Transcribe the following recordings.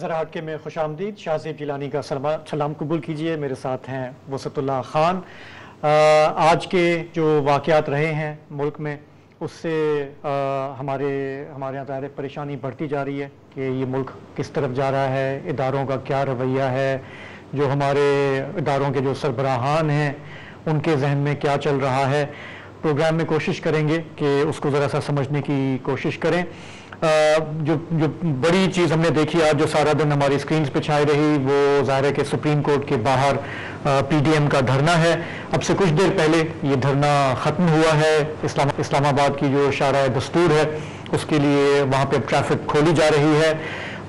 ذرا ہٹ کے میں خوش آمدید شاہ زیب گیلانی کا سلام قبول کیجئے. میرے ساتھ ہیں وسط اللہ خان. آج کے جو واقعات رہے ہیں ملک میں اس سے ہمارے یہاں ظاہر پریشانی بڑھتی جا رہی ہے کہ یہ ملک کس طرف جا رہا ہے, اداروں کا کیا رویہ ہے, جو ہمارے اداروں کے جو سربراہان ہیں ان کے ذہن میں کیا چل رہا ہے. پروگرام میں کوشش کریں گے کہ اس کو ذرا سا سمجھنے کی کوشش کریں. جو بڑی چیز ہم نے دیکھی آج جو سارا دن ہماری اسکرینز پہ چھائی رہی وہ ظاہر ہے کہ سپریم کورٹ کے باہر پی ڈی ایم کا دھرنا ہے. اب سے کچھ دیر پہلے یہ دھرنا ختم ہوا ہے. اسلام آباد کی جو شارع دستور ہے اس کے لیے وہاں پہ ٹریفک کھولی جا رہی ہے.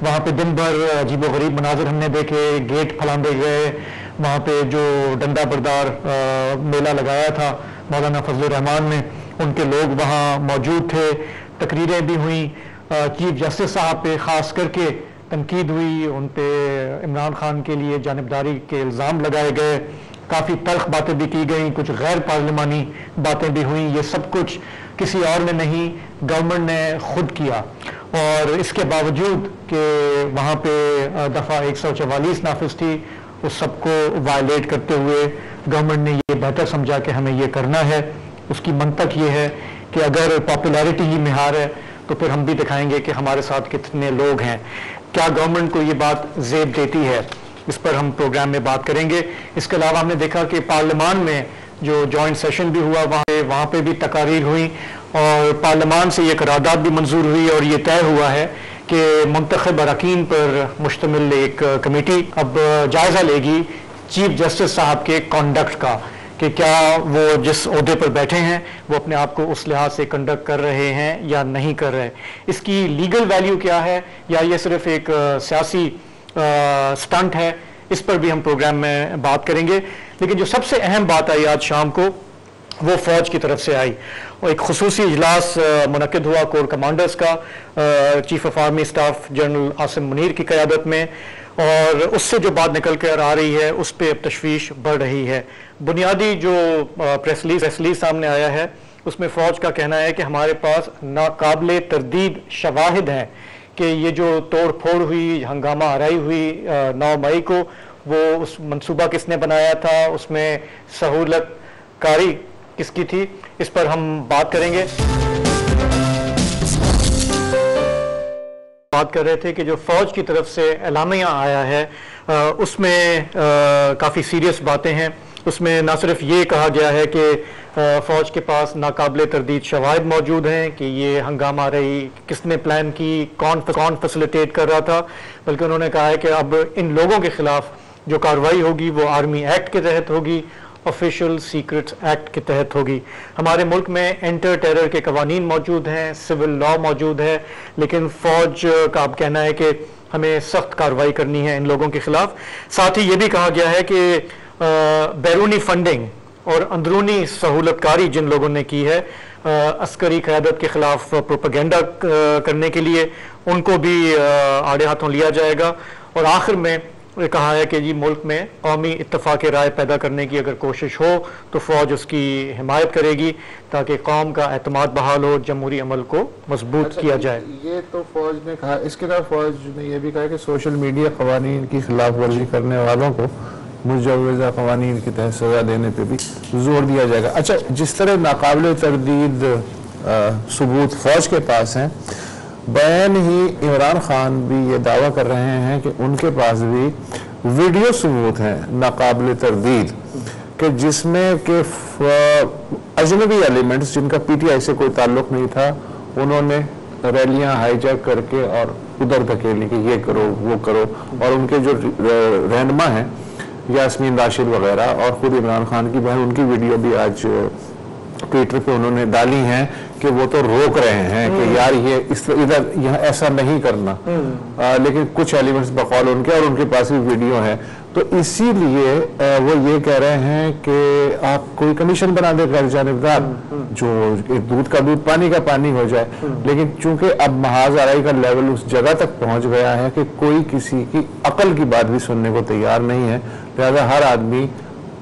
وہاں پہ دن بھر عجیب و غریب مناظر ہم نے دیکھے, گیٹ پھلاندے گئے. وہاں پہ جو ڈنڈا بردار میلہ لگایا تھا مولانا فضل الرحمان نے, ان کے لوگ وہاں موجود تھے. تقریریں بھی ہوئیں, چیف جسٹس صاحب پہ خاص کر کے تنقید ہوئی, ان پہ عمران خان کے لیے جانبداری کے الزام لگائے گئے. کافی تلخ باتیں بھی کی گئیں, کچھ غیر پارلیمانی باتیں بھی ہوئیں. یہ سب کچھ کسی اور نے نہیں, گورنمنٹ نے خود کیا. اور اس کے باوجود کہ وہاں پہ دفعہ 144 نافذ تھی, اس سب کو وائلیٹ کرتے ہوئے گورنمنٹ نے یہ بہتر سمجھا کہ ہمیں یہ کرنا ہے. اس کی منطق یہ ہے کہ اگر پاپولیرٹی ہی معیار ہے تو پھر ہم بھی دکھائیں گے کہ ہمارے ساتھ کتنے لوگ ہیں. کیا گورنمنٹ کو یہ بات زیب دیتی ہے, اس پر ہم پروگرام میں بات کریں گے. اس کے علاوہ ہم نے دیکھا کہ پارلیمان میں جو جوائنٹ سیشن بھی ہوا وہاں پہ بھی تقاریر ہوئی اور پارلیمان سے یہ قرارداد بھی منظور ہوئی اور یہ طے ہوا ہے کہ منتخب اراکین پر مشتمل ایک کمیٹی اب جائزہ لے گی چیف جسٹس صاحب کے کنڈکٹ کا, کہ کیا وہ جس عہدے پر بیٹھے ہیں وہ اپنے آپ کو اس لحاظ سے کنڈکٹ کر رہے ہیں یا نہیں کر رہے. اس کی لیگل ویلیو کیا ہے یا یہ صرف ایک سیاسی سٹنٹ ہے, اس پر بھی ہم پروگرام میں بات کریں گے. لیکن جو سب سے اہم بات آئی آج شام کو وہ فوج کی طرف سے آئی. ایک خصوصی اجلاس منعقد ہوا کور کمانڈرز کا chief of army staff general Asim Munir کی قیادت میں, اور اس سے جو بات نکل کر آ رہی ہے اس پہ اب تشویش بڑھ رہی ہے. بنیادی جو پریس ریلیز سامنے آیا ہے اس میں فوج کا کہنا ہے کہ ہمارے پاس ناقابل تردید شواہد ہیں کہ یہ جو توڑ پھوڑ ہوئی, ہنگامہ آرائی ہوئی 9 مئی کو, وہ اس منصوبہ کس نے بنایا تھا, اس میں سہولت کاری کس کی تھی. اس پر ہم بات کریں گے. بات کر رہے تھے کہ جو فوج کی طرف سے اعلامیہ آیا ہے اس میں کافی سیریس باتیں ہیں. اس میں نہ صرف یہ کہا گیا ہے کہ فوج کے پاس ناقابل تردید شواہد موجود ہیں کہ یہ ہنگامہ رہی کس نے پلان کی, کون فیسیلیٹیٹ کر رہا تھا, بلکہ انہوں نے کہا ہے کہ اب ان لوگوں کے خلاف جو کارروائی ہوگی وہ آرمی ایکٹ کے تحت ہوگی, آفیشیل سیکرٹس ایکٹ کے تحت ہوگی. ہمارے ملک میں انٹر ٹیرر کے قوانین موجود ہیں, سول لا موجود ہے, لیکن فوج کا اب کہنا ہے کہ ہمیں سخت کارروائی کرنی ہے ان لوگوں کے خلاف. ساتھ ہی یہ بھی کہا گیا ہے کہ بیرونی فنڈنگ اور اندرونی سہولت کاری جن لوگوں نے کی ہے عسکری قیادت کے خلاف پروپیگنڈا کرنے کے لیے, ان کو بھی آڑے ہاتھوں لیا جائے گا. اور آخر میں کہا ہے کہ جی ملک میں قومی اتفاق رائے پیدا کرنے کی اگر کوشش ہو تو فوج اس کی حمایت کرے گی تاکہ قوم کا اعتماد بحال ہو, جمہوری عمل کو مضبوط کیا جائے. یہ تو فوج نے کہا. اس کے علاوہ فوج نے یہ بھی کہا کہ سوشل میڈیا قوانین کی خلاف ورزی کرنے والوں کو مجوزہ قوانین کے تحت سزا دینے پہ بھی زور دیا جائے گا. اچھا, جس طرح ناقابل تردید ثبوت فوج کے پاس ہیں, بین ہی عمران خان بھی یہ دعویٰ کر رہے ہیں کہ ان کے پاس بھی ویڈیو ثبوت ہیں ناقابل تردید کہ جس میں کہ اجنبی ایلیمنٹس جن کا پی ٹی آئی سے کوئی تعلق نہیں تھا انہوں نے ریلیاں ہائی جیک کر کے اور ادھر دھکیلی کہ یہ کرو وہ کرو, اور ان کے جو رہنما ہیں یاسمین راشد وغیرہ اور خود عمران خان کی بہن, ان کی ویڈیو بھی آج ٹویٹر پہ انہوں نے ڈالی ہیں کہ وہ تو روک رہے ہیں کہ یار یہ ادھر یہاں ایسا نہیں کرنا, لیکن کچھ ایلیمنٹس بقول ان کے اور ان کے پاس بھی ویڈیو ہے. تو اسی لیے وہ یہ کہہ رہے ہیں کہ آپ کوئی کمیشن بنا دیں غیر جانبدار جو دودھ کا دودھ پانی کا پانی ہو جائے. لیکن چونکہ اب محاذ آرائی کا لیول اس جگہ تک پہنچ گیا ہے کہ کوئی کسی کی عقل کی بات بھی سننے کو تیار نہیں ہے, لہذا ہر آدمی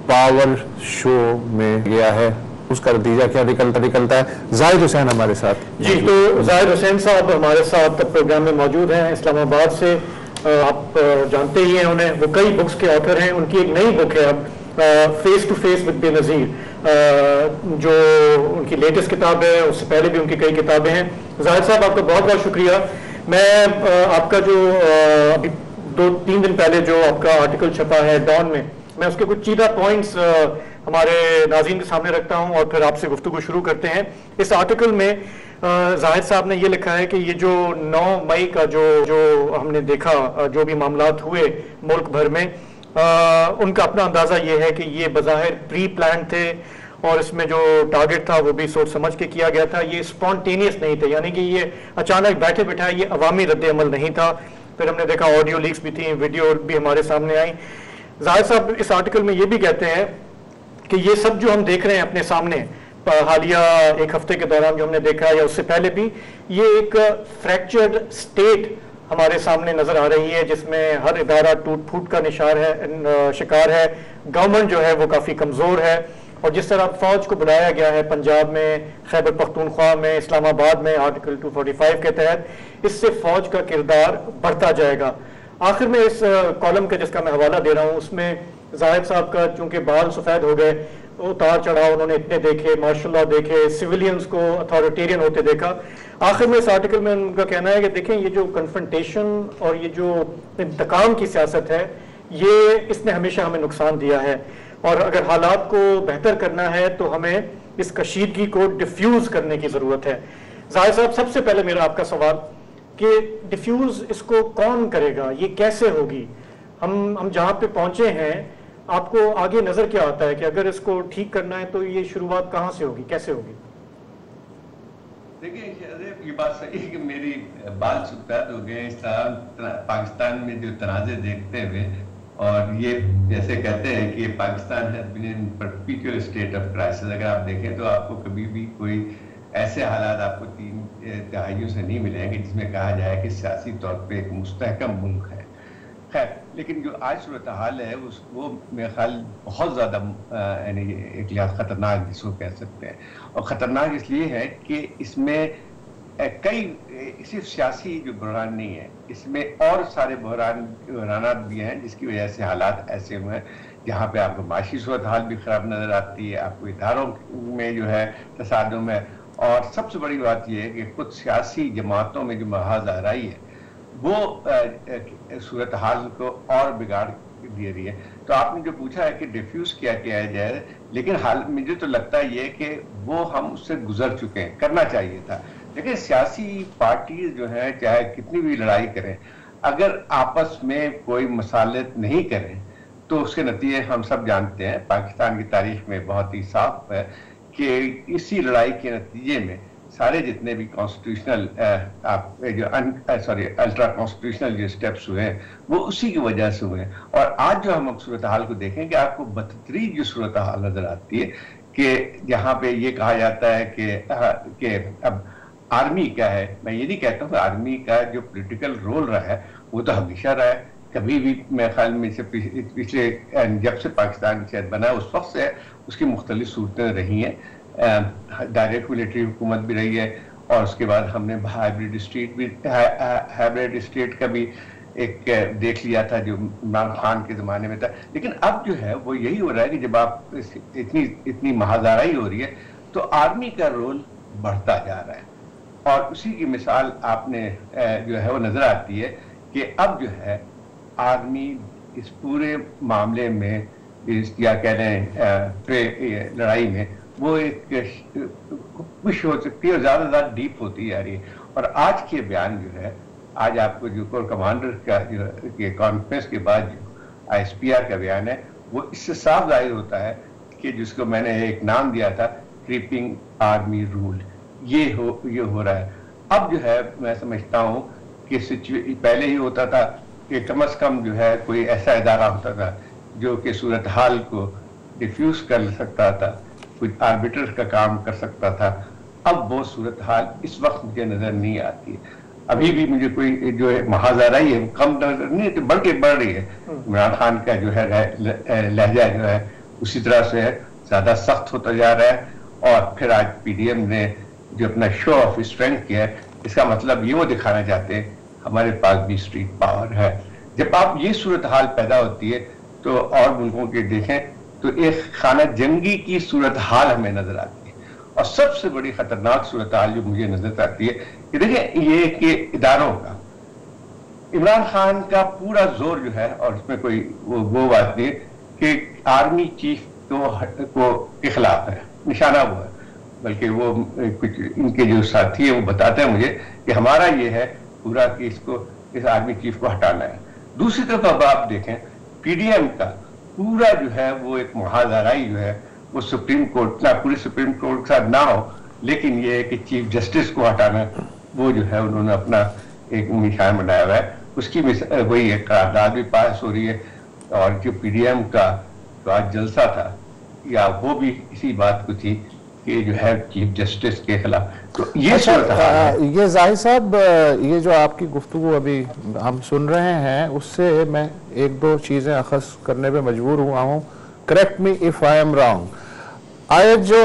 پاور شو میں گیا ہے. اس کا نتیجہ کیا نکلتا ہے. زاہد حسین ہمارے ساتھ. جی, تو زاہد حسین صاحب ہمارے ساتھ پروگرام میں موجود ہیں اسلام آباد سے. آپ جانتے ہی ہیں انہیں, وہ کئی بکس کے آتھر ہیں. ان کی ایک نئی بک ہے اب, فیس ٹو فیس ود بے نظیر, جو ان کی لیٹسٹ کتاب ہے. اس سے پہلے بھی ان کی کئی کتابیں ہیں. زاہد صاحب آپ کا بہت بہت شکریہ. میں آپ کا جو ابھی 2-3 دن پہلے جو آپ کا آرٹیکل چھپا ہے ڈان میں اس کے کچھ چیدہ پوائنٹس ہمارے ناظرین کے سامنے رکھتا ہوں اور پھر آپ سے گفتگو شروع کرتے ہیں. اس آرٹیکل میں زاہد صاحب نے یہ لکھا ہے کہ یہ جو 9 مئی کا جو ہم نے دیکھا, جو بھی معاملات ہوئے ملک بھر میں, ان کا اپنا اندازہ یہ ہے کہ یہ بظاہر پری پلان تھے, اور اس میں جو ٹارگٹ تھا وہ بھی سوچ سمجھ کے کیا گیا تھا. یہ اسپونٹینیس نہیں تھے, یعنی کہ یہ اچانک بیٹھے بٹھائے یہ عوامی رد عمل نہیں تھا. پھر ہم نے دیکھا آڈیو لیکس بھی تھیں, ویڈیو بھی ہمارے سامنے آئیں. زاہد صاحب اس آرٹیکل میں یہ بھی کہتے ہیں کہ یہ سب جو ہم دیکھ رہے ہیں اپنے سامنے حالیہ 1 ہفتے کے دوران جو ہم نے دیکھا یا اس سے پہلے بھی, یہ ایک فریکچرڈ اسٹیٹ ہمارے سامنے نظر آ رہی ہے, جس میں ہر ادارہ ٹوٹ پھوٹ کا شکار ہے. گورنمنٹ جو ہے وہ کافی کمزور ہے, اور جس طرح فوج کو بلایا گیا ہے پنجاب میں, خیبر پختونخوا میں, اسلام آباد میں آرٹیکل 245 کے تحت, اس سے فوج کا کردار بڑھتا جائے گا. آخر میں اس کالم کا جس کا میں حوالہ دے رہا ہوں, اس میں زاہد صاحب کا چونکہ بال سفید ہو گئے, اتار چڑھاؤ انہوں نے اتنے دیکھے, مارشل لا دیکھے, سویلینز کو اتھارٹیرین ہوتے دیکھا. آخر میں اس آرٹیکل میں ان کا کہنا ہے کہ دیکھیں یہ جو کنفرنٹیشن اور یہ جو انتقام کی سیاست ہے, یہ اس نے ہمیشہ ہمیں نقصان دیا ہے, اور اگر حالات کو بہتر کرنا ہے تو ہمیں اس کشیدگی کو ڈیفیوز کرنے کی ضرورت ہے. زاہد صاحب, سب سے پہلے میرا آپ کا سوال کہ ڈیفیوز اس کو کون کرے گا, یہ کیسے ہوگی؟ ہم جہاں پہ پہنچے ہیں, آپ کو آگے نظر کیا آتا ہے کہ اگر اس کو ٹھیک کرنا ہے تو یہ شروعات کہاں سے ہوگی, کیسے ہوگی؟ دیکھیں, یہ بات صحیح ہے کہ میری بال سفید ہو گئے اس طرح پاکستان میں جو تنازع دیکھتے ہوئے, اور یہ جیسے کہتے ہیں کہ پاکستان ہے پرپیچوئل اسٹیٹ آف کرائسس. اگر آپ دیکھیں تو آپ کو کبھی بھی کوئی ایسے حالات آپ کو 3 دہائیوں سے نہیں ملیں گے جس میں کہا جائے کہ سیاسی طور پہ ایک مستحکم ملک ہے. خیر, لیکن جو آج صورتحال ہے وہ میرے خیال بہت زیادہ یعنی ایک لحاظ خطرناک جس کو کہہ سکتے ہیں. اور خطرناک اس لیے ہے کہ اس میں کئی صرف سیاسی جو بحران نہیں ہے, اس میں اور سارے بحرانات بھی ہیں جس کی وجہ سے حالات ایسے ہوئے ہیں جہاں پہ آپ کو معاشی صورتحال بھی خراب نظر آتی ہے, آپ کو اداروں میں جو ہے تصادم ہے, اور سب سے بڑی بات یہ ہے کہ خود سیاسی جماعتوں میں جو محاذ آرائی ہے وہ صورتحال کو اور بگاڑ دے رہی ہے. تو آپ نے جو پوچھا ہے کہ ڈیفیوز کیا جائے, لیکن مجھے تو لگتا ہے یہ کہ وہ ہم اس سے گزر چکے ہیں, کرنا چاہیے تھا. لیکن سیاسی پارٹیز جو ہیں چاہے کتنی بھی لڑائی کریں, اگر آپس میں کوئی مصالحت نہیں کریں تو اس کے نتیجے ہم سب جانتے ہیں. پاکستان کی تاریخ میں بہت ہی صاف ہے کہ اسی لڑائی کے نتیجے میں سارے جتنے بھی کانسٹیٹیوشنل الٹرا کانسٹیٹیوشنل جو اسٹیپس ہوئے ہیں وہ اسی کی وجہ سے ہوئے ہیں. اور آج جو ہم صورتحال کو دیکھیں کہ آپ کو بدترین جو صورتحال نظر آتی ہے کہ جہاں پہ یہ کہا جاتا ہے کہ اب آرمی کا ہے. میں یہ نہیں کہتا ہوں کہ آرمی کا جو پولیٹیکل رول رہا ہے وہ تو ہمیشہ رہا ہے, کبھی بھی میرے خیال میں سے پچھلے جب سے پاکستان شاید بنا ہے اس وقت سے اس کی مختلف صورتیں رہی ہیں. ڈائریکٹ ملٹری حکومت بھی رہی ہے, اور اس کے بعد ہم نے ہائبرڈ اسٹیٹ کا بھی ایک دیکھ لیا تھا جو عمران خان کے زمانے میں تھا. لیکن اب جو ہے وہ یہی ہو رہا ہے کہ جب آپ اتنی محاذ-آرائی ہو رہی ہے تو آرمی کا رول بڑھتا جا رہا ہے, اور اسی کی مثال آپ نے جو ہے وہ نظر آتی ہے کہ اب جو ہے آرمی اس پورے معاملے میں یا کہہ لیں لڑائی میں وہ ایک خوش ہو سکتی ہے اور زیادہ زیادہ ڈیپ ہوتی جا رہی ہے. اور آج کے بیان جو ہے, آج آپ کو جو کور کمانڈر کا جو کانفرنس کے بعد جو آئی ایس پی آر کا بیان ہے وہ اس سے صاف ظاہر ہوتا ہے کہ جس کو میں نے ایک نام دیا تھا کریپنگ آرمی رول, یہ ہو رہا ہے. اب جو ہے میں سمجھتا ہوں کہ پہلے ہی ہوتا تھا کہ کم از کم جو ہے کوئی ایسا ادارہ ہوتا تھا جو کہ صورتحال کو ڈیفیوز کر سکتا تھا, کچھ آربیٹر کا کام کر سکتا تھا. اب وہ صورتحال اس وقت مجھے نظر نہیں آتی ہے. ابھی بھی مجھے کوئی جو ہے محاذ آرائی ہے کم نظر نہیں, تو بڑھ کے بڑھ رہی ہے. عمران خان کا جو ہے لہجہ جو ہے اسی طرح سے زیادہ سخت ہوتا جا رہا ہے, اور پھر آج پی ڈی ایم نے جو اپنا شو آف اسٹرینتھ کیا ہے, اس کا مطلب یہ وہ دکھانا چاہتے ہیں ہمارے پاس بھی اسٹریٹ پاور ہے. جب آپ یہ صورتحال پیدا ہوتی ہے تو اور ملکوں کے دیکھیں تو ایک خانہ جنگی کی صورتحال ہمیں نظر آتی ہے. اور سب سے بڑی خطرناک صورتحال جو مجھے نظر آتی ہے کہ دیکھیں یہ کہ اداروں کا عمران خان کا پورا زور جو ہے، اور اس میں کوئی وہ بات نہیں کہ آرمی چیف کے خلاف ہے، نشانہ وہ ہے، بلکہ وہ کچھ ان کے جو ساتھی ہیں وہ بتاتے ہیں مجھے کہ ہمارا یہ ہے پورا کہ اس آرمی چیف کو ہٹانا ہے. دوسری طرف اب آپ دیکھیں پی ڈی ایم کا پورا جو ہے وہ ایک محاذ آرائی جو ہے وہ سپریم کورٹ، نہ پوری سپریم کورٹ کے ساتھ نہ ہو، لیکن یہ ہے کہ چیف جسٹس کو ہٹانا وہ جو ہے انہوں نے اپنا ایک نشان بنایا ہوا ہے. اس کی وہی ایک قرارداد بھی پاس ہو رہی ہے. اور جو پی ڈی ایم کا جو آج جلسہ تھا یا وہ بھی اسی بات کو تھی کہ جو ہے چیف جسٹس کے خلاف. تو یہ یہ ظاہر صاحب یہ جو آپ کی گفتگو ابھی ہم سن رہے ہیں اس سے میں ایک دو چیزیں اخذ کرنے پہ مجبور ہوا ہوں. Correct me if I am wrong. آج جو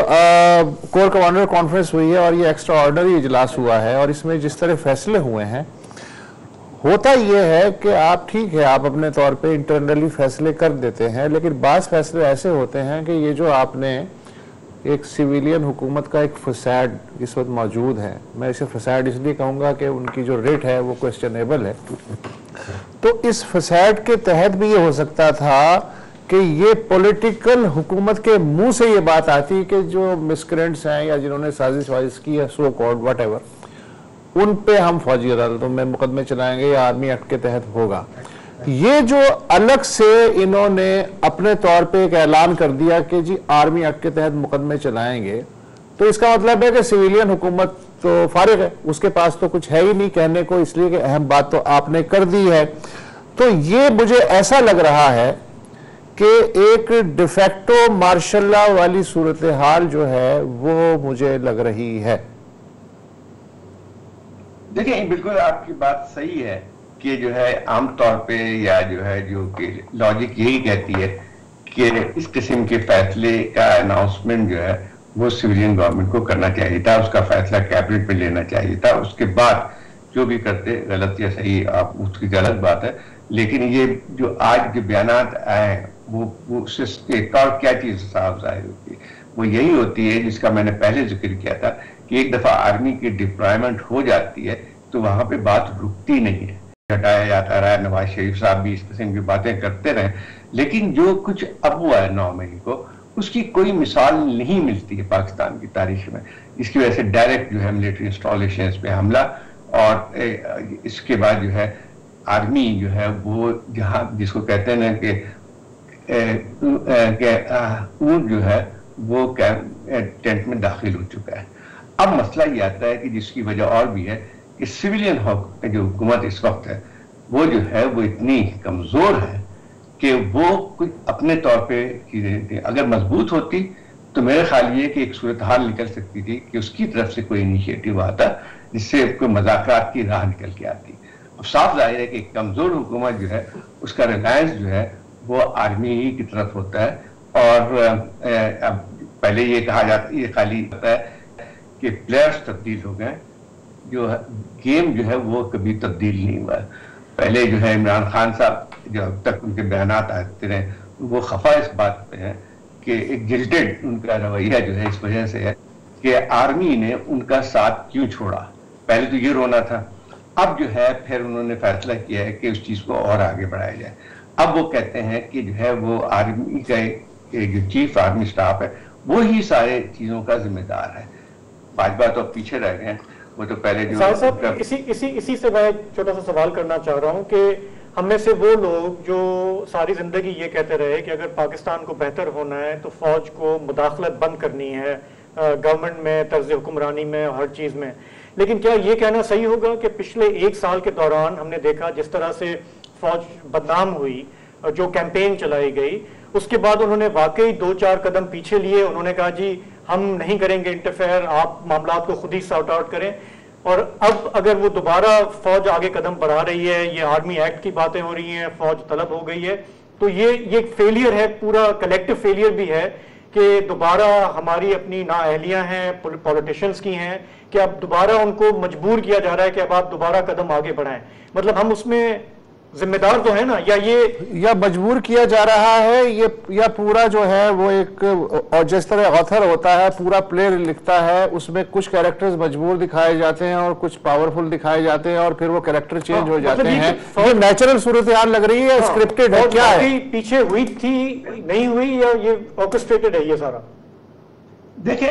کور کمانڈر کانفرنس ہوئی ہے اور یہ ایکسٹرا آرڈنری اجلاس ہوا ہے اور اس میں جس طرح فیصلے ہوئے ہیں، ہوتا یہ ہے کہ آپ ٹھیک ہے آپ اپنے طور پہ انٹرنلی فیصلے کر دیتے ہیں، لیکن بعض فیصلے ایسے ہوتے ہیں کہ یہ جو آپ نے ایک سویلین حکومت کا ایک فساد اس وقت موجود ہے، میں اسے فساد اس لیے کہوں گا کہ ان کی جو ریٹ ہے وہ کوسچنیبل ہے، تو اس فساد کے تحت بھی یہ ہو سکتا تھا کہ یہ پولیٹیکل حکومت کے منہ سے یہ بات آتی کہ جو مسکرینٹس ہیں یا جنہوں نے سازش وازش کی ہے سو کالڈ واٹ ایور، ان پہ ہم فوجی عدالتوں میں مقدمے چلائیں گے یا آرمی ایکٹ کے تحت ہوگا. یہ جو الگ سے انہوں نے اپنے طور پہ ایک اعلان کر دیا کہ جی آرمی ایکٹ کے تحت مقدمے چلائیں گے، تو اس کا مطلب ہے کہ سویلین حکومت تو فارغ ہے، اس کے پاس تو کچھ ہے ہی نہیں کہنے کو، اس لیے کہ اہم بات تو آپ نے کر دی ہے. تو یہ مجھے ایسا لگ رہا ہے کہ ایک ڈیفیکٹو مارشل لا والی صورتحال جو ہے وہ مجھے لگ رہی ہے. دیکھیں بالکل آپ کی بات صحیح ہے کہ جو ہے عام طور پہ یا جو ہے جو کہ لاجک یہی کہتی ہے کہ اس قسم کے فیصلے کا اناؤنسمنٹ جو ہے وہ سویلین گورنمنٹ کو کرنا چاہیے تھا، اس کا فیصلہ کیبنٹ میں لینا چاہیے تھا. اس کے بعد جو بھی کرتے غلط یا صحیح آپ اس کی غلط بات ہے، لیکن یہ جو آج جو بیانات آئے ہیں وہ اس سے ایک اور کیا چیز صاف ظاہر ہوتی ہے، وہ یہی ہوتی ہے جس کا میں نے پہلے ذکر کیا تھا کہ ایک دفعہ آرمی کی ڈپلائمنٹ ہو جاتی ہے تو وہاں پہ بات رکتی نہیں ہے. ہٹایا جاتا رہا، نواز شریف صاحب بھی اس قسم کی باتیں کرتے رہے، لیکن جو کچھ اب ہوا ہے 9 مئی کو اس کی کوئی مثال نہیں ملتی ہے پاکستان کی تاریخ میں، جس کی وجہ سے ڈائریکٹ جو ہے ملٹری انسٹالیشنز پہ حملہ، اور اس کے بعد جو ہے آرمی جو ہے وہ جہاں جس کو کہتے ہیں نا کہ اونٹ جو ہے وہ ٹینٹ میں داخل ہو چکا ہے. اب مسئلہ یہ آتا ہے کہ جس کی وجہ اور بھی ہے کہ سویلین جو حکومت اس وقت ہے وہ جو ہے وہ اتنی کمزور ہے کہ وہ کچھ اپنے طور پہ چیزیں اگر مضبوط ہوتی تو میرے خیال یہ کہ ایک صورتحال نکل سکتی تھی کہ اس کی طرف سے کوئی انیشیٹو آتا جس سے کوئی مذاکرات کی راہ نکل کے آتی. اب صاف ظاہر ہے کہ ایک کمزور حکومت جو ہے اس کا ریلائنس جو ہے وہ آرمی ہی کی طرف ہوتا ہے. اور اب پہلے یہ کہا جاتا یہ خالی ہوتا ہے کہ پلیئرز تبدیل ہو گئے، جو گیم جو ہے وہ کبھی تبدیل نہیں ہوا ہے. پہلے جو ہے عمران خان صاحب جو اب تک ان کے بیانات آتے رہے وہ خفا اس بات پہ ہیں کہ ایک جلٹڈ ان کا رویہ جو ہے اس وجہ سے ہے کہ آرمی نے ان کا ساتھ کیوں چھوڑا. پہلے تو یہ رونا تھا، اب جو ہے پھر انہوں نے فیصلہ کیا ہے کہ اس چیز کو اور آگے بڑھایا جائے. اب وہ کہتے ہیں کہ جو ہے وہ آرمی کا جو چیف آرمی سٹاف ہے وہی سارے چیزوں کا ذمہ دار ہے. باجوہ تو پیچھے رہ گئے ہیں، وہ تو پہلے جو اسی سے میں چھوٹا سا سوال کرنا چاہ رہا ہوں کہ ہم میں سے وہ لوگ جو ساری زندگی یہ کہتے رہے کہ اگر پاکستان کو بہتر ہونا ہے تو فوج کو مداخلت بند کرنی ہے گورنمنٹ میں، طرز حکمرانی میں، ہر چیز میں، لیکن کیا یہ کہنا صحیح ہوگا کہ پچھلے 1 سال کے دوران ہم نے دیکھا جس طرح سے فوج بدنام ہوئی، جو کیمپین چلائی گئی، اس کے بعد انہوں نے واقعی 2-4 قدم پیچھے لیے، انہوں نے کہا جی ہم نہیں کریں گے انٹرفیئر، آپ معاملات کو خود ہی سارٹ آؤٹ کریں. اور اب اگر وہ دوبارہ فوج آگے قدم بڑھا رہی ہے، یہ آرمی ایکٹ کی باتیں ہو رہی ہیں، فوج طلب ہو گئی ہے، تو یہ ایک فیلئر ہے، پورا کلیکٹو فیلئر بھی ہے کہ دوبارہ ہماری اپنی نااہلیاں ہیں پولیٹیشنز کی ہیں کہ اب دوبارہ ان کو مجبور کیا جا رہا ہے کہ اب آپ دوبارہ قدم آگے بڑھائیں. مطلب ہم اس میں ذمہ دار تو ہے نا، یا مجبور کیا جا رہا ہے، یا پورا جو ہے وہ ایک، اور جس طرح آتھر ہوتا ہے پورا پلے لکھتا ہے، اس میں کچھ کیریکٹرز مجبور دکھائے جاتے ہیں اور کچھ پاورفل دکھائے جاتے ہیں اور پھر وہ کیریکٹر چینج ہو جاتے ہیں. یہ نیچرل صورتحال لگ رئی ہے، اسکرپٹڈ ہے، کیا ہے؟ پیچھے ہوئی تھی نہیں ہوئی یا یہ آرکسٹریٹڈ ہے یہ سارا؟ دیکھیں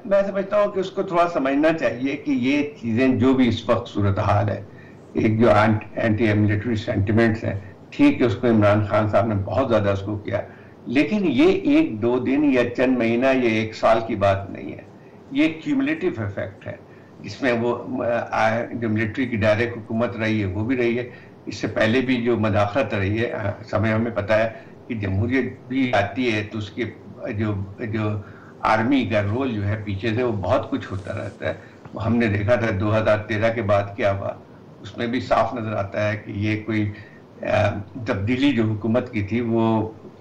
میں سمجھتا ہوں کہ اس کو تھوڑا سمجھنا چاہیے کہ یہ چیزیں جو بھی اس وقت صورتحال ہے، ایک جو اینٹی ملٹری سینٹیمنٹس ہیں، ٹھیک ہے اس کو عمران خان صاحب نے بہت زیادہ اس کو کیا، لیکن یہ 1-2 دن یا چند مہینہ یا 1 سال کی بات نہیں ہے، یہ کیومولیٹو افیکٹ ہے، جس میں وہ جو ملٹری کی ڈائریکٹ حکومت رہی ہے وہ بھی رہی ہے، اس سے پہلے بھی جو مداخلت رہی ہے، سمے ہمیں پتہ ہے کہ جمہوریت بھی آتی ہے تو اس کے جو آرمی کا رول جو ہے پیچھے سے وہ بہت کچھ ہوتا رہتا ہے. ہم نے دیکھا تھا 2013 کے بعد کیا ہوا، اس میں بھی صاف نظر آتا ہے کہ یہ کوئی تبدیلی جو حکومت کی تھی وہ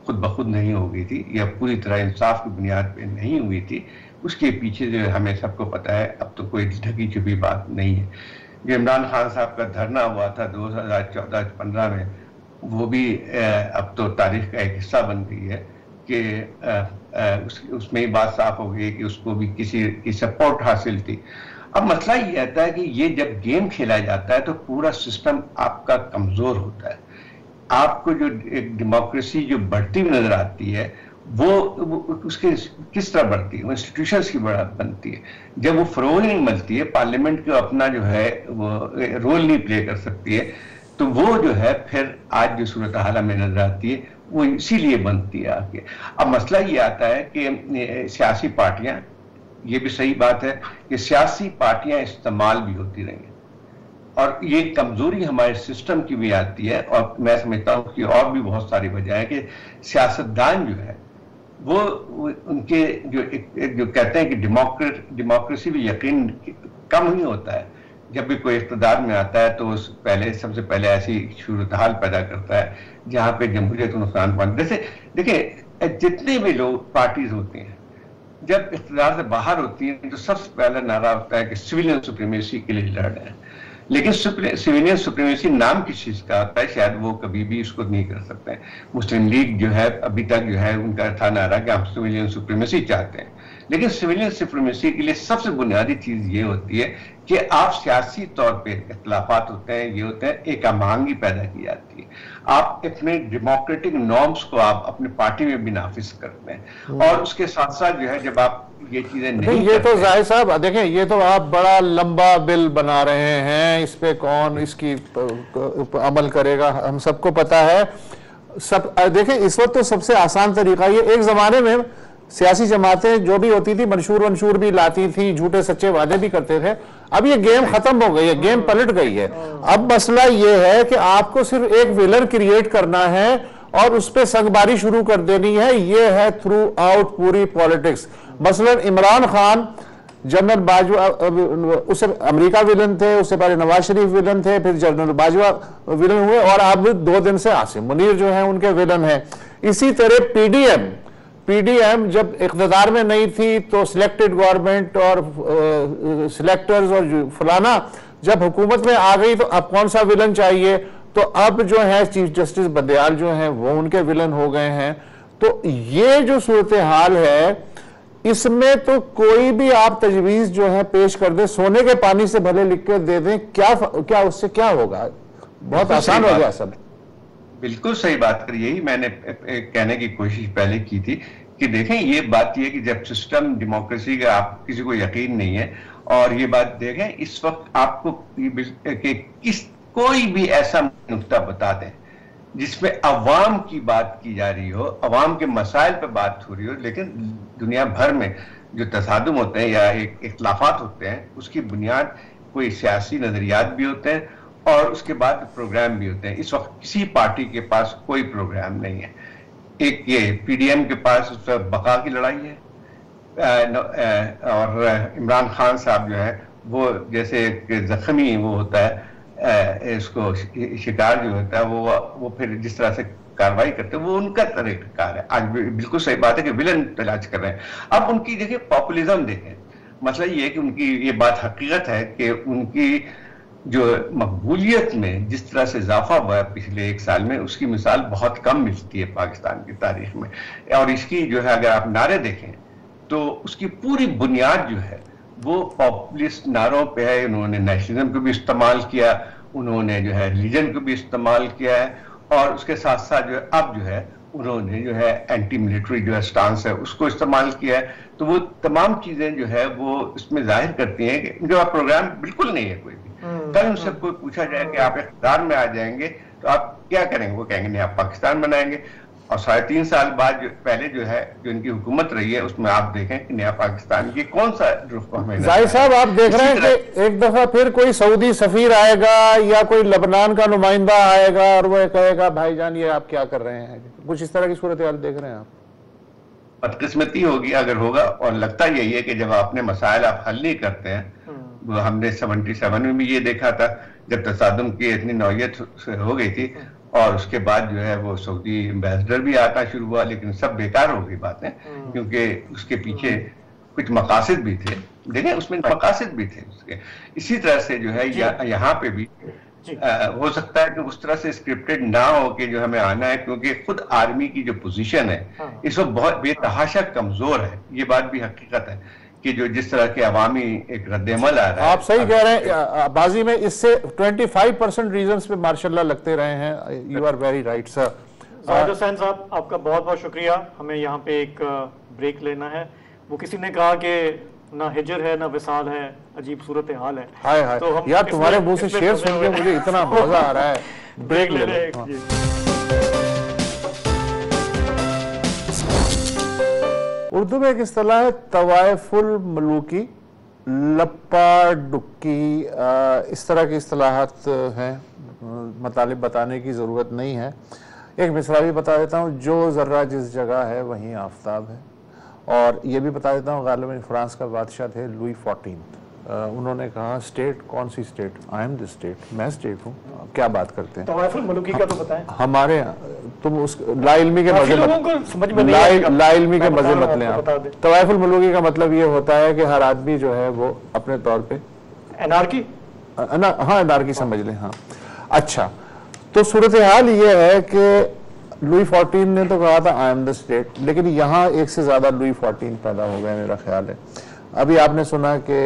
خود بخود نہیں ہو گئی تھی یا پوری طرح انصاف کی بنیاد پہ نہیں ہوئی تھی. اس کے پیچھے جو ہمیں سب کو پتہ ہے، اب تو کوئی ڈھکی چھپی بات نہیں ہے. جو عمران خان صاحب کا دھرنا ہوا تھا 2014-15 میں، وہ بھی اب تو تاریخ کا ایک حصہ بن گئی ہے کہ اس میں یہ بات صاف ہو گئی کہ اس کو بھی کسی کی سپورٹ حاصل تھی. اب مسئلہ یہ آتا ہے کہ یہ جب گیم کھیلا جاتا ہے تو پورا سسٹم آپ کا کمزور ہوتا ہے. آپ کو جو ایک ڈیموکریسی جو بڑھتی ہوئی نظر آتی ہے وہ اس کے کس طرح بڑھتی ہے؟ وہ انسٹیٹیوشنز کی بنتی ہے. جب وہ فروغ نہیں ملتی ہے، پارلیمنٹ کو اپنا جو ہے وہ رول نہیں پلے کر سکتی ہے، تو وہ جو ہے پھر آج جو صورتحال میں نظر آتی ہے وہ اسی لیے بنتی ہے آگے. اب مسئلہ یہ آتا ہے کہ سیاسی پارٹیاں، یہ بھی صحیح بات ہے کہ سیاسی پارٹیاں استعمال بھی ہوتی رہیں گی، اور یہ کمزوری ہمارے سسٹم کی بھی آتی ہے. اور میں سمجھتا ہوں کہ اور بھی بہت ساری وجہ ہے کہ سیاستدان جو ہے وہ ان کے جو کہتے ہیں کہ ڈیموکریسی بھی یقین کم ہی ہوتا ہے. جب بھی کوئی اقتدار میں آتا ہے تو سب سے پہلے ایسی صورتحال پیدا کرتا ہے جہاں پہ جمہوریت کو نقصان پہنچتا ہے. جیسے دیکھیں جتنے بھی لوگ پارٹیز ہوتے ہیں جب اقتدار سے باہر ہوتی ہیں تو سب سے پہلا نعرہ ہوتا ہے کہ سویلین سپریمیسی کے لیے لڑ رہے ہیں. لیکن سویلین سپریمیسی نام کس چیز کا ہوتا ہے؟ شاید وہ کبھی بھی اس کو نہیں کر سکتے ہیں. مسلم لیگ جو ہے ابھی تک جو ہے ان کا تھا نعرہ کہ ہم سویلین سپریمیسی چاہتے ہیں، لیکن سویلین سپریمیسی کے لیے سب سے بنیادی چیز یہ ہوتی ہے کہ آپ سیاسی طور پہ اختلافات ہوتے ہیں، یہ ہوتے ہیں ایک ہم آہنگی پیدا کی جاتی ہے، آپ اپنے ڈیموکریٹک نارمز کو آپ اپنے پارٹی میں بھی نافذ کرتے ہیں، اور اس کے ساتھ ساتھ جو ہے جب آپ یہ چیزیں نہیں یہ تو ظاہر صاحب دیکھیں، یہ تو آپ بڑا لمبا بل بنا رہے ہیں، اس پہ کون اس کی عمل کرے گا ہم سب کو پتا ہے. دیکھیں اس وقت تو سب سے آسان طریقہ یہ، ایک زمانے میں سیاسی جماعتیں جو بھی ہوتی تھی منشور بھی لاتی تھی، جھوٹے سچے وعدے بھی کرتے تھے. اب یہ گیم ختم ہو گئی ہے، گیم پلٹ گئی ہے. اب مسئلہ یہ ہے کہ آپ کو صرف ایک ویلر کریٹ کرنا ہے اور اس پہ سنگباری شروع کر دینی ہے. یہ ہے تھرو آؤٹ پوری پالیٹکس. مثلا عمران خان، جنرل باجوہ اسے امریکہ ویلن تھے، اس سے پہلے نواز شریف ویلن تھے، پھر جنرل باجوہ ویلن ہوئے، اور اب 2 دن سے عاصم منیر جو ہیں ان کے ویلن ہیں. اسی طرح پی ڈی ایم جب اقتدار میں نہیں تھی تو سلیکٹڈ گورنمنٹ اور سلیکٹرز اور فلانا جب حکومت میں آ گئی تو اب کون سا ویلن چاہیے؟ تو اب جو ہے چیف جسٹس بدیال جو ہیں وہ ان کے ویلن ہو گئے ہیں. تو یہ جو صورتحال ہے اس میں تو کوئی بھی آپ تجویز جو ہے پیش کر دیں، سونے کے پانی سے بھلے لکھ کے دے دیں، کیا اس سے کیا ہوگا؟ بہت آسان ہو گیا سب. بالکل صحیح بات کری. یہی میں نے کہنے کی کوشش پہلے کی تھی کہ دیکھیں یہ بات یہ کہ جب سسٹم ڈیموکریسی کا آپ کسی کو یقین نہیں ہے، اور یہ بات دیکھیں اس وقت آپ کو کہ کوئی بھی ایسا نقطہ بتا دیں جس میں عوام کی بات کی جا رہی ہو، عوام کے مسائل پہ بات ہو رہی ہو، لیکن دنیا بھر میں جو تصادم ہوتے ہیں یا اختلافات ہوتے ہیں اس کی بنیاد کوئی سیاسی نظریات بھی ہوتے ہیں اور اس کے بعد پروگرام بھی ہوتے ہیں. اس وقت کسی پارٹی کے پاس کوئی پروگرام نہیں ہے. ایک یہ پی ڈی ایم کے پاس اس وقت بقا کی لڑائی ہے، اور عمران خان صاحب جو ہے وہ جیسے ایک زخمی وہ ہوتا ہے، اس کو شکار جو ہوتا ہے وہ پھر جس طرح سے کاروائی کرتے ہیں وہ ان کا طریقہ کار ہے. آج بالکل صحیح بات ہے کہ ولن تلاش کر رہے ہیں. اب ان کی دیکھیں پاپولیزم دیکھیں، مسئلہ یہ ہے کہ ان کی یہ بات حقیقت ہے کہ ان کی جو مقبولیت میں جس طرح سے اضافہ ہوا ہے پچھلے 1 سال میں، اس کی مثال بہت کم ملتی ہے پاکستان کی تاریخ میں. اور اس کی جو ہے اگر آپ نعرے دیکھیں تو اس کی پوری بنیاد جو ہے وہ پاپولسٹ نعروں پہ ہے. انہوں نے نیشنلزم کو بھی استعمال کیا، انہوں نے جو ہے ریلیجن کو بھی استعمال کیا ہے، اور اس کے ساتھ ساتھ جو ہے اب جو ہے انہوں نے جو ہے اینٹی ملٹری جو ہے سٹانس ہے اس کو استعمال کیا ہے. تو وہ تمام چیزیں جو ہے وہ اس میں ظاہر کرتی ہیں کہ ان کا پروگرام بالکل نہیں ہے کوئی بھی. کل ان سے کوئی پوچھا جائے کہ آپ اقتدار میں آ جائیں گے تو آپ کیا کریں گے، وہ کہیں گے نہیں آپ پاکستان بنائیں گے. اور 3.5 سال بعد پہلے جو ہے جو ان کی حکومت رہی ہے اس میں آپ دیکھیں کہ نیا پاکستان کی کون سا رخ ہمیں ظاہر صاحب آپ دیکھ رہے ہیں کہ ایک دفعہ پھر کوئی سعودی سفیر آئے گا یا کوئی لبنان کا نمائندہ آئے گا اور وہ کہے گا بھائی جان یہ آپ کیا کر رہے ہیں. کچھ اس طرح کی صورتحال دیکھ رہے ہیں آپ؟ بدقسمتی ہوگی اگر ہوگا، اور لگتا یہی ہے کہ جب اپنے مسائل آپ حل نہیں کرتے ہیں. ہم نے 77 میں بھی یہ دیکھا تھا جب تصادم کی اتنی نوعیت ہو گئی تھی، اور اس کے بعد جو ہے وہ سعودی ایمبیسڈر بھی آتا شروع ہوا، لیکن سب بیکار ہو گئی باتیں، کیونکہ اس کے پیچھے کچھ مقاصد بھی تھے. دیکھیں اس میں مقاصد بھی تھے اس کے. اسی طرح سے جو ہے یہاں پہ بھی ہو سکتا ہے کہ اس طرح سے اسکرپٹڈ نہ ہو کہ جو ہمیں آنا ہے، کیونکہ خود آرمی کی جو پوزیشن ہے اس وقت بہت بے تحاشا کمزور ہے. یہ بات بھی حقیقت ہے کہ جو جس طرح کے عوامی ایک رد عمل آ رہا ہے. آپ صحیح کہہ رہے ہیں، بازی میں اس سے 25% ریزنز پہ ماشاءاللہ لگتے رہے ہیں. You are very right sir. Zahid Hussain صاحب آپ کا بہت بہت شکریہ. ہمیں یہاں پہ ایک بریک لینا ہے. وہ کسی نے کہا کہ نہ ہجر ہے نہ وصال ہے، عجیب صورتحال ہے. ہائے ہائے یار تمہارے منہ سے شعر سن کے مجھے اتنا مزہ آ رہا ہے. بریک لے رہے ہیں. اردو میں ایک اصطلاح ہے طوائف الملوکی، لپا ڈکی، اس طرح کی اصطلاحات ہیں. مطالب بتانے کی ضرورت نہیں ہے. ایک مصرع بھی بتا دیتا ہوں، جو ذرہ جس جگہ ہے وہیں آفتاب ہے. اور یہ بھی بتا دیتا ہوں غالباً فرانس کا بادشاہ تھے لوئی 14. انہوں نے کہا اسٹیٹ کون سی state, I am the state, میں اسٹیٹ ہوں. کیا بات کرتے ہیں. طوائف الملوکی کا تو بتائیں. ہمارے تم اس لا علمی کے مزے مت لیں آپ. طوائف الملوکی کا مطلب یہ ہوتا ہے کہ ہر آدمی جو ہے وہ اپنے طور پہ انارکی، ہاں انارکی سمجھ لیں. ہاں اچھا، تو صورتحال یہ ہے کہ لوئی 14 نے تو کہا تھا آئی ایم دا اسٹیٹ، لیکن یہاں ایک سے زیادہ لوئی 14 پیدا ہو گئے میرا خیال ہے. ابھی آپ نے سنا کہ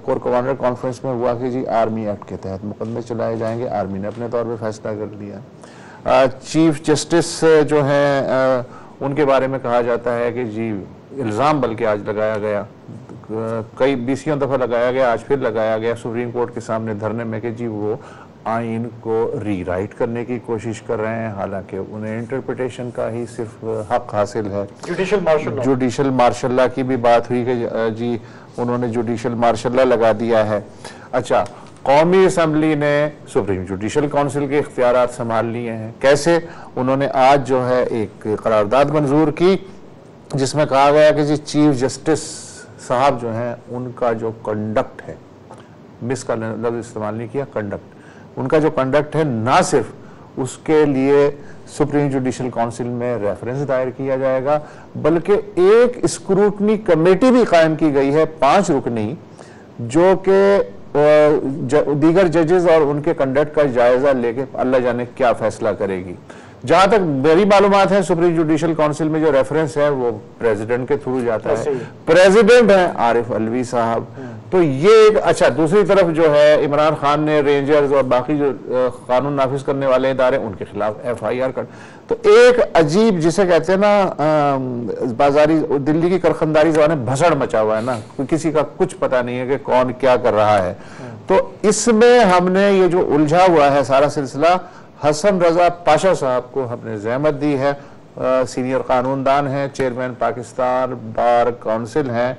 کور کمانڈر کانفرنس میں ہوا کہ جی آرمی ایکٹ کے تحت مقدمے چلائے جائیں گے. آرمی نے اپنے طور پہ فیصلہ کر لیا. چیف جسٹس جو ہیں ان کے بارے میں کہا جاتا ہے کہ جی الزام بلکہ آج لگایا گیا، کئی 20 دفعہ لگایا گیا، آج پھر لگایا گیا سپریم کورٹ کے سامنے دھرنے میں کہ جی وہ آئین کو ری رائٹ کرنے کی کوشش کر رہے ہیں، حالانکہ انہیں انٹرپریٹیشن کا ہی صرف حق حاصل ہے. جوڈیشل مارشل لا کی بھی بات ہوئی کہ جی انہوں نے جوڈیشل مارشل لا لگا دیا ہے. اچھا، قومی اسمبلی نے سپریم جوڈیشل کونسل کے اختیارات سنبھال لیے ہیں. کیسے؟ انہوں نے آج جو ہے ایک قرارداد منظور کی جس میں کہا گیا کہ جی چیف جسٹس صاحب جو ہیں ان کا جو کنڈکٹ ہے، مس کا لفظ استعمال نہیں کیا، کنڈکٹ، ان کا جو کنڈکٹ ہے نہ صرف اس کے لیے سپریم جوڈیشل کونسل میں ریفرنس دائر کیا جائے گا بلکہ ایک اسکروٹنی کمیٹی بھی قائم کی گئی ہے 5 رکنی، جو کہ دیگر ججز اور ان کے کنڈکٹ کا جائزہ لے کے اللہ جانے کیا فیصلہ کرے گی. جہاں تک میری معلومات ہیں سپریم جوڈیشل کونسل میں جو ریفرنس ہے وہ پریزیڈنٹ کے تھرو جاتا ہے. پریزیڈنٹ ہیں عارف الوی صاحب. تو یہ ایک اچھا، دوسری طرف جو ہے عمران خان نے رینجرز اور باقی جو قانون نافذ کرنے والے ادارے ان کے خلاف FIR کر. تو ایک عجیب جسے کہتے ہیں نا بازاری دلی کی کرخنداری زبان میں بھسڑ مچا ہوا ہے نا، کسی کا کچھ پتہ نہیں ہے کہ کون کیا کر رہا ہے. تو اس میں ہم نے یہ جو الجھا ہوا ہے سارا سلسلہ، حسن رضا پاشا صاحب کو ہم نے زحمت دی ہے. سینئر قانون دان ہیں، چیئرمین پاکستان بار کونسل ہیں.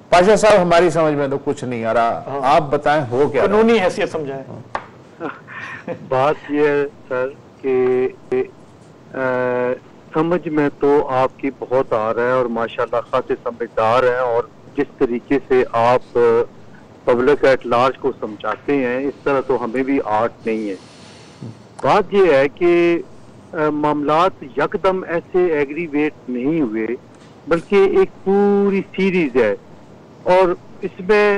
پاشا صاحب ہماری سمجھ میں تو کچھ نہیں آ رہا، آپ بتائیں ہو کیا؟ قانونی حیثیت سمجھائیں. بات یہ ہے سر کہ سمجھ میں تو آپ کی بہت آ رہا ہے اور ماشاءاللہ خاصے سمجھدار ہیں، اور جس طریقے سے آپ پبلک ایٹ لارج کو سمجھاتے ہیں اس طرح تو ہمیں بھی آرٹ نہیں ہے. بات یہ ہے کہ معاملات یکدم ایسے ایگریویٹ نہیں ہوئے بلکہ ایک پوری سیریز ہے، اور اس میں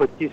25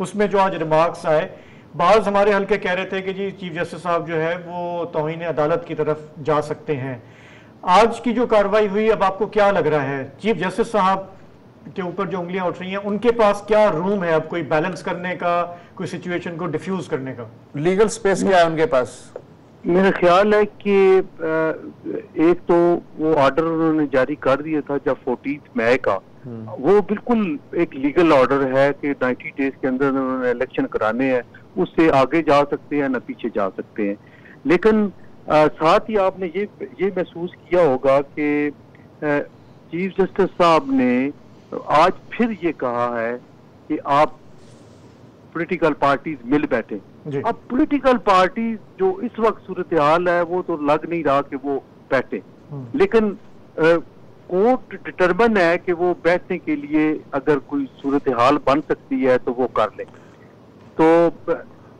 اس میں جو آج ریمارکس آئے، بعض ہمارے حلقے کہہ رہے تھے کہ جی چیف جسٹس صاحب جو ہے وہ توہین عدالت کی طرف جا سکتے ہیں. آج کی جو کارروائی ہوئی، اب آپ کو کیا لگ رہا ہے چیف جسٹس صاحب کے اوپر جو انگلیاں اٹھ رہی ہیں، ان کے پاس کیا روم ہے اب کوئی بیلنس کرنے کا، کوئی سچویشن کو ڈیفیوز کرنے کا؟ لیگل سپیس کیا ہے ان کے پاس؟ میرا خیال ہے کہ ایک تو وہ آرڈر انہوں نے جاری کر دیا تھا جب 14 مئی کا، وہ بالکل ایک لیگل آرڈر ہے کہ 90 ڈیز کے اندر انہوں نے الیکشن کرانے ہیں، اس سے آگے جا سکتے ہیں نہ پیچھے جا سکتے ہیں. لیکن ساتھ ہی آپ نے یہ محسوس کیا ہوگا کہ چیف جسٹس صاحب نے آج پھر یہ کہا ہے کہ آپ پولیٹیکل پارٹیز مل بیٹھے. اب پولیٹیکل پارٹیز جو اس وقت صورتحال ہے وہ تو لگ نہیں رہا کہ وہ بیٹھے، لیکن کورٹ ڈٹرمن ہے کہ وہ بیٹھنے کے لیے اگر کوئی صورتحال بن سکتی ہے تو وہ کر لیں. تو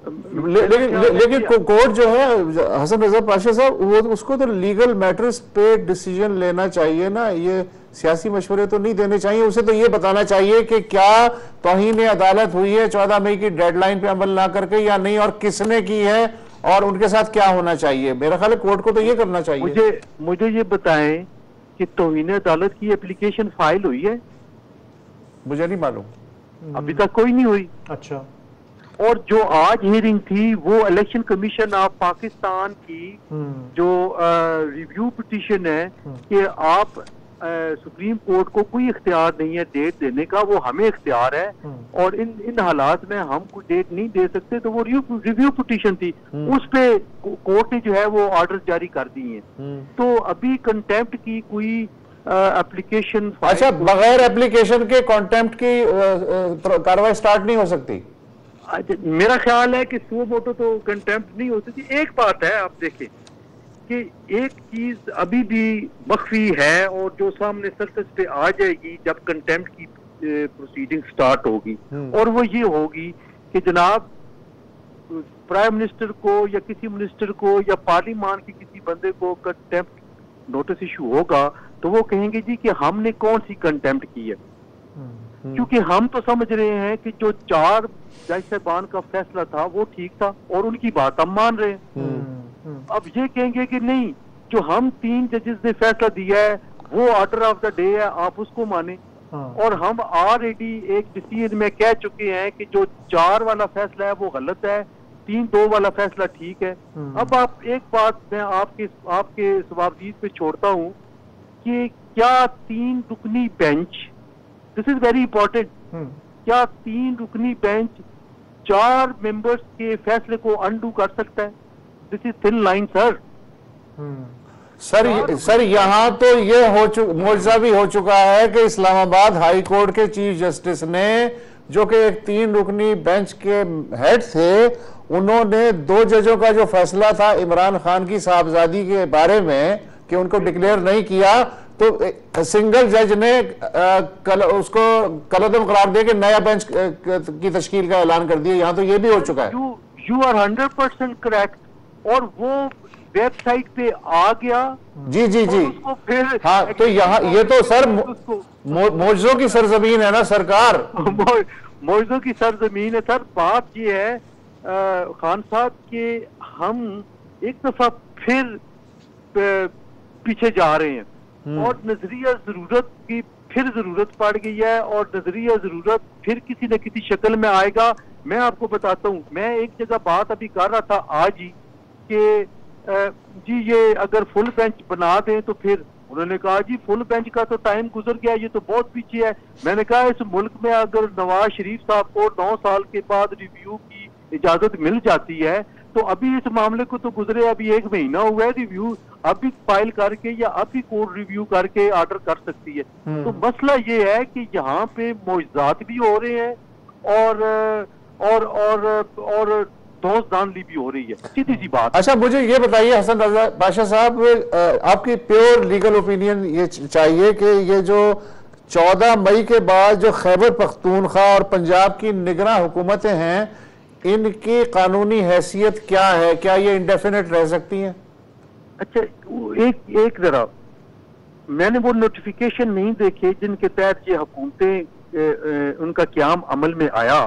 لیکن کورٹ جو ہے حسن رضا پاشا صاحب، وہ اس کو تو لیگل میٹرز پہ ڈیسیجن لینا چاہیے نا، یہ سیاسی مشورے تو نہیں دینے چاہیے. اسے تو یہ بتانا چاہیے کہ کیا توہین عدالت ہوئی ہے 14 مئی کی ڈیڈ لائن پہ عمل نہ کر کے یا نہیں، اور کس نے کی ہے اور ان کے ساتھ کیا ہونا چاہیے. میرا خیال ہے کورٹ کو تو یہ کرنا چاہیے. مجھے یہ بتائیں کہ توہین عدالت کی اپلیکیشن فائل ہوئی ہے؟ مجھے نہیں معلوم، ابھی تک کوئی نہیں ہوئی. اچھا. اور جو آج ہیئرنگ تھی وہ الیکشن کمیشن آف پاکستان کی جو ریویو پٹیشن ہے کہ آپ سپریم کورٹ کو کوئی اختیار نہیں ہے ڈیٹ دینے کا، وہ ہمیں اختیار ہے، اور ان حالات میں ہم کوئی ڈیٹ نہیں دے سکتے، تو وہ ریویو پٹیشن تھی، اس پہ کورٹ نے جو ہے وہ آرڈر جاری کر دیے ہیں. تو ابھی کنٹیمپٹ کی کوئی اپلیکیشن، اچھا بغیر اپلیکیشن کے کنٹیمپٹ کی کارروائی سٹارٹ نہیں ہو سکتی؟ میرا خیال ہے کہ سو موٹو تو کنٹیمپٹ نہیں ہو سکتی. ایک بات ہے آپ دیکھیں کہ ایک چیز ابھی بھی مخفی ہے اور جو سامنے سرفس پہ آ جائے گی جب کنٹیمپٹ کی پروسیڈنگ سٹارٹ ہوگی، اور وہ یہ ہوگی کہ جناب پرائم منسٹر کو یا کسی منسٹر کو یا پارلیمان کے کسی بندے کو کنٹیمپٹ نوٹس ایشو ہوگا تو وہ کہیں گے جی کہ ہم نے کون سی کنٹیمپٹ کی ہے. کیونکہ ہم تو سمجھ رہے ہیں کہ جو 4 جج صاحبان کا فیصلہ تھا وہ ٹھیک تھا اور ان کی بات ہم مان رہے ہیں. اب یہ کہیں گے کہ نہیں، جو ہم 3 ججز نے فیصلہ دیا ہے وہ آرڈر آف دا ڈے ہے، آپ اس کو مانیں. اور ہم آلریڈی ایک ڈیسیژن میں کہہ چکے ہیں کہ جو 4 والا فیصلہ ہے وہ غلط ہے، 3-2 والا فیصلہ ٹھیک ہے. اب آپ ایک بات میں آپ کے سوابدید پہ چھوڑتا ہوں کہ کیا 3 رکنی bench, this is very important, کیا 3 رکنی بینچ 4 ممبرز کے فیصلے کو انڈو کر سکتا ہے؟ دس از تھن لائن سر یہاں تو یہ معجزہ بھی ہو چکا ہے کہ اسلام آباد ہائی کورٹ کے چیف جسٹس نے، جو کہ ایک 3 رکنی بینچ کے ہیڈ تھے، انہوں نے 2 ججوں کا جو فیصلہ تھا عمران خان کی صاحبزادی کے بارے میں کہ ان کو ڈکلیئر نہیں کیا، تو سنگل جج نے اس کو کالعدم قرار دے کے نیا بینچ کی تشکیل کا اعلان کر دیا. یہاں تو یہ بھی ہو چکا ہے. You are 100% correct. اور وہ ویب سائٹ پہ آ گیا. جی ہاں، تو یہاں یہ تو سر معجزوں کی سرزمین ہے نا سرکار. معجزوں کی سرزمین ہے سر. بات یہ ہے خان صاحب کہ ہم ایک دفعہ پھر پیچھے جا رہے ہیں اور نظریہ ضرورت کی پھر ضرورت پڑ گئی ہے، اور نظریہ ضرورت پھر کسی نہ کسی شکل میں آئے گا. میں آپ کو بتاتا ہوں، میں ایک جگہ بات ابھی کر رہا تھا آج ہی کہ جی یہ اگر فل بینچ بنا دیں تو پھر انہوں نے کہا جی فل بینچ کا تو ٹائم گزر گیا، یہ تو بہت پیچھے ہے. میں نے کہا اس ملک میں اگر نواز شریف صاحب کو 9 سال کے بعد ریویو کی اجازت مل جاتی ہے تو ابھی اس معاملے کو تو گزرے ابھی 1 مہینہ ہوا ہے، ریویو ابھی فائل کر کے یا ابھی کورٹ ریویو کر کے آرڈر کر سکتی ہے. تو مسئلہ یہ ہے کہ یہاں پہ معجزات بھی ہو رہے ہیں اور دوزدانلی بھی ہو رہی ہے، سیدھی سی بات. اچھا مجھے یہ بتائیے حسن رضا پاشا صاحب، آپ کی پیور لیگل اوپینین یہ چاہیے کہ یہ جو 14 مئی کے بعد جو خیبر پختونخوا اور پنجاب کی نگراں حکومتیں ہیں، ان کی قانونی حیثیت کیا ہے؟ کیا یہ انڈیفینٹ رہ سکتی ہیں؟ اچھا ایک ذرا میں نے وہ نوٹیفیکیشن نہیں دیکھے جن کے تحت یہ حکومتیں ان کا قیام عمل میں آیا.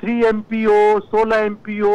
3 MPO 16 MPO,